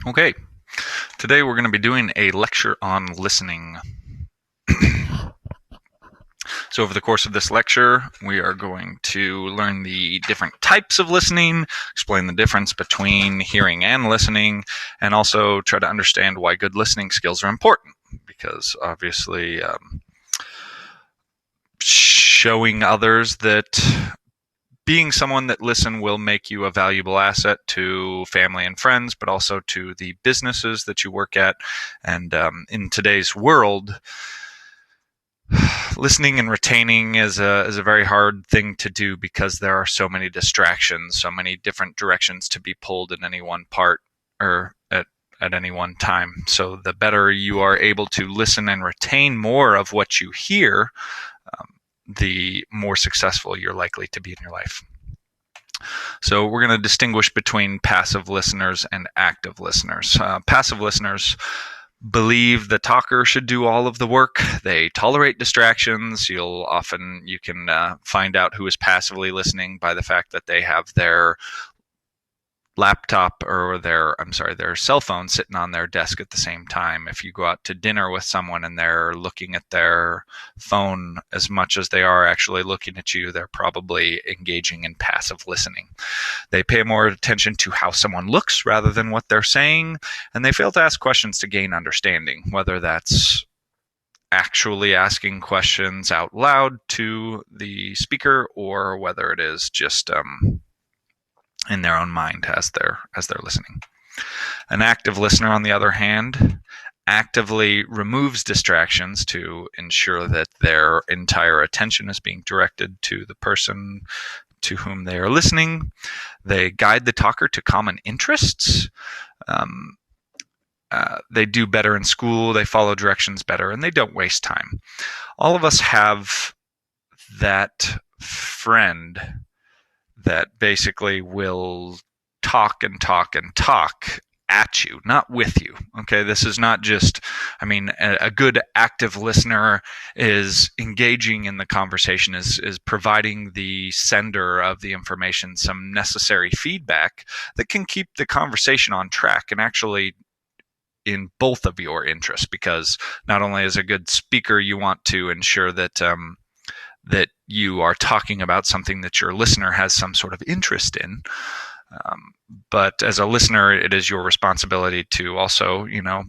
Okay, today we're going to be doing a lecture on listening. So over the course of this lecture, we are going to learn the different types of listening, explain the difference between hearing and listening, and also try to understand why good listening skills are important. Because obviously, showing others that being someone that listen will make you a valuable asset to family and friends, but also to the businesses that you work at. And in today's world, listening and retaining is a very hard thing to do because there are so many distractions, so many different directions to be pulled in any one part or at any one time. So the better you are able to listen and retain more of what you hear, the more successful you're likely to be in your life. So we're going to distinguish between passive listeners and active listeners. Passive listeners believe the talker should do all of the work. They tolerate distractions. You can find out who is passively listening by the fact that they have their laptop or their cell phone sitting on their desk at the same time. If you go out to dinner with someone and they're looking at their phone as much as they are actually looking at you, they're probably engaging in passive listening. They pay more attention to how someone looks rather than what they're saying, and they fail to ask questions to gain understanding, whether that's actually asking questions out loud to the speaker or whether it is just in their own mind as they're listening. An active listener, on the other hand, actively removes distractions to ensure that their entire attention is being directed to the person to whom they are listening. They guide the talker to common interests. They do better in school, they follow directions better, and they don't waste time. All of us have that friend that basically will talk and talk and talk at you, not with you. Okay, this is not just, a good active listener is engaging in the conversation, is providing the sender of the information some necessary feedback that can keep the conversation on track and actually in both of your interests, because not only as a good speaker you want to ensure that that you are talking about something that your listener has some sort of interest in. But as a listener, it is your responsibility to also,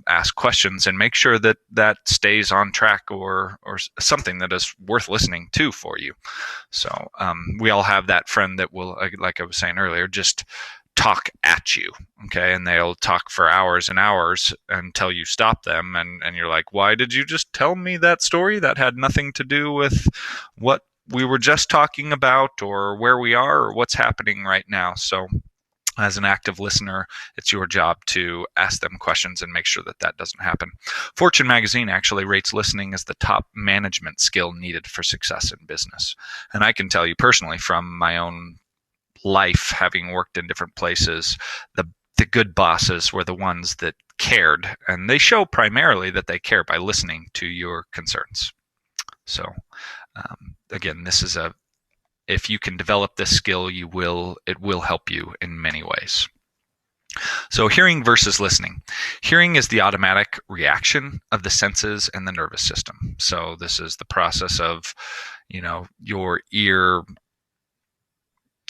ask questions and make sure that that stays on track or something that is worth listening to for you. So we all have that friend that will, like I was saying earlier, just talk at you, okay? And they'll talk for hours and hours until you stop them, and you're like, why did you just tell me that story? That had nothing to do with what we were just talking about or where we are or what's happening right now. So as an active listener, it's your job to ask them questions and make sure that that doesn't happen. Fortune magazine actually rates listening as the top management skill needed for success in business. And I can tell you personally from my own life, having worked in different places, the good bosses were the ones that cared, and they show primarily that they care by listening to your concerns. So again, if you can develop this skill, it will help you in many ways. So hearing versus listening. Hearing is the automatic reaction of the senses and the nervous system. So this is the process of, your ear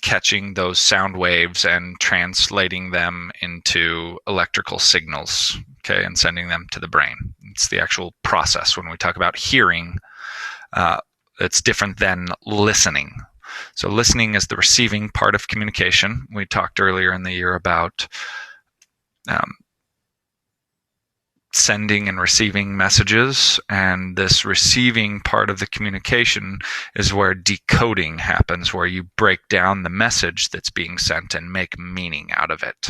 catching those sound waves and translating them into electrical signals, okay, and sending them to the brain. It's the actual process. When we talk about hearing, it's different than listening. So listening is the receiving part of communication. We talked earlier in the year about sending and receiving messages, and this receiving part of the communication is where decoding happens, where you break down the message that's being sent and make meaning out of it.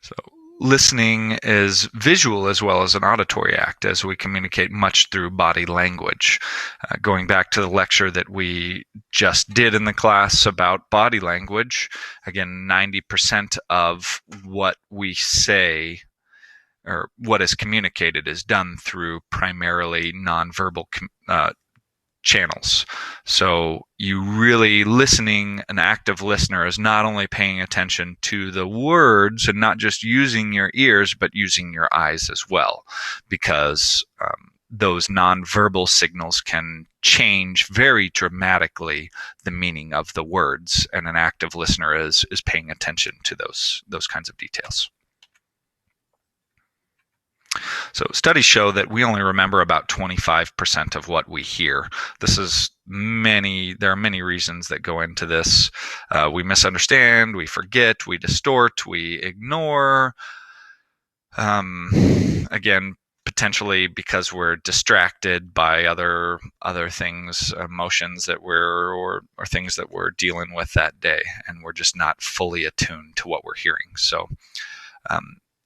So listening is visual as well as an auditory act, as we communicate much through body language. Going back to the lecture that we just did in the class about body language, again, 90% of what we say or what is communicated is done through primarily nonverbal channels. So you really listening, an active listener is not only paying attention to the words and not just using your ears, but using your eyes as well, because those nonverbal signals can change very dramatically the meaning of the words, and an active listener is paying attention to those kinds of details. So studies show that we only remember about 25% of what we hear. There are many reasons that go into this. We misunderstand, we forget, we distort, we ignore. Again, potentially because we're distracted by other things, emotions that or things that we're dealing with that day, and we're just not fully attuned to what we're hearing. So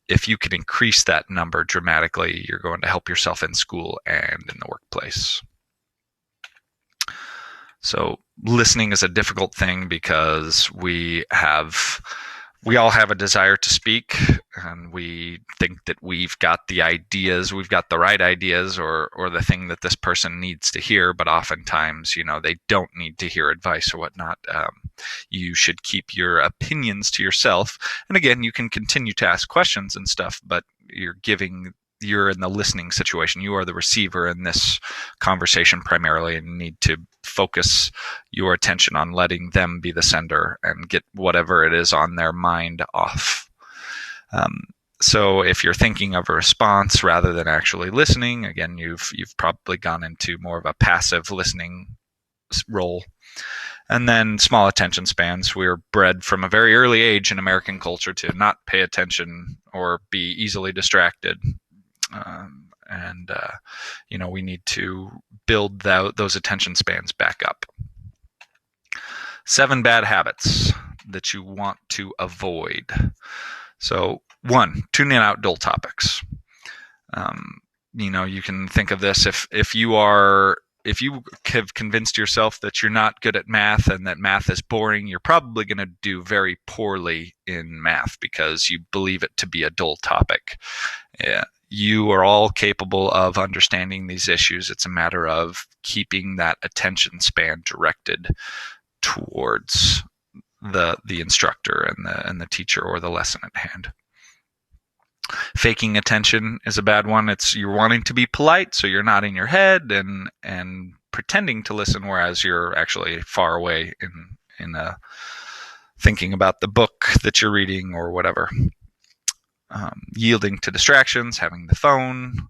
if you can increase that number dramatically, you're going to help yourself in school and in the workplace. So listening is a difficult thing because we all have a desire to speak, and we think that we've got the right ideas, or the thing that this person needs to hear, but oftentimes, they don't need to hear advice or whatnot. You should keep your opinions to yourself. And again, you can continue to ask questions and stuff, but you're in the listening situation. You are the receiver in this conversation primarily, and need to focus your attention on letting them be the sender and get whatever it is on their mind off. So if you're thinking of a response rather than actually listening, again, you've probably gone into more of a passive listening role. And then small attention spans. We're bred from a very early age in American culture to not pay attention or be easily distracted. We need to build those attention spans back up. 7 bad habits that you want to avoid. So 1, tuning out dull topics. You can think of this if you have convinced yourself that you're not good at math and that math is boring, you're probably going to do very poorly in math because you believe it to be a dull topic. Yeah. You are all capable of understanding these issues. It's a matter of keeping that attention span directed towards the instructor and the teacher or the lesson at hand. Faking attention is a bad one. You're wanting to be polite, so you're nodding your head and pretending to listen, whereas you're actually far away in thinking about the book that you're reading or whatever. Yielding to distractions, having the phone,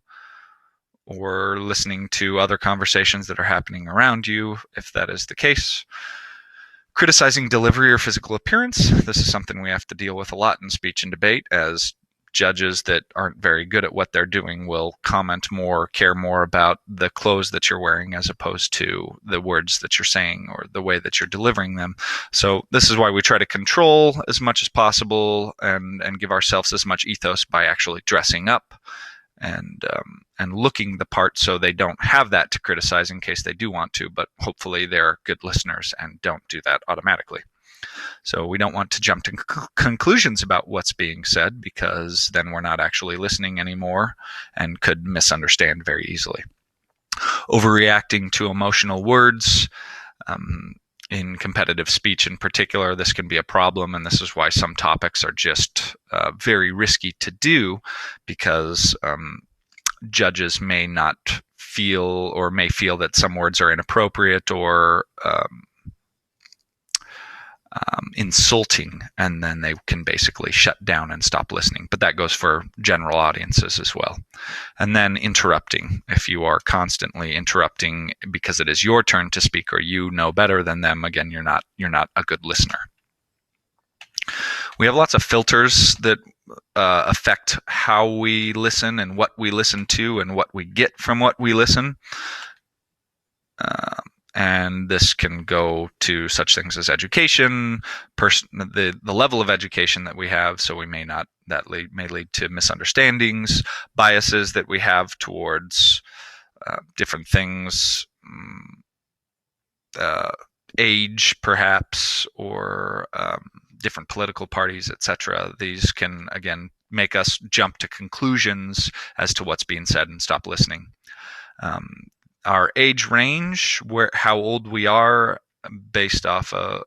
or listening to other conversations that are happening around you, if that is the case. Criticizing delivery or physical appearance. This is something we have to deal with a lot in speech and debate, as judges that aren't very good at what they're doing will comment more, care more about the clothes that you're wearing as opposed to the words that you're saying or the way that you're delivering them. So this is why we try to control as much as possible and give ourselves as much ethos by actually dressing up and looking the part, so they don't have that to criticize in case they do want to, but hopefully they're good listeners and don't do that automatically. So we don't want to jump to conclusions about what's being said, because then we're not actually listening anymore and could misunderstand very easily. Overreacting to emotional words. In competitive speech in particular, this can be a problem, and this is why some topics are just very risky to do, because judges may not feel or may feel that some words are inappropriate or insulting, and then they can basically shut down and stop listening. But that goes for general audiences as well. And then interrupting. If you are constantly interrupting because it is your turn to speak or you know better than them, again, you're not a good listener. We have lots of filters that affect how we listen and what we listen to and what we get from what we listen. And this can go to such things as education, the level of education that we have. So we may lead to misunderstandings, biases that we have towards different things, age perhaps, or different political parties, etc. These can again make us jump to conclusions as to what's being said and stop listening. our age range, how old we are, based off of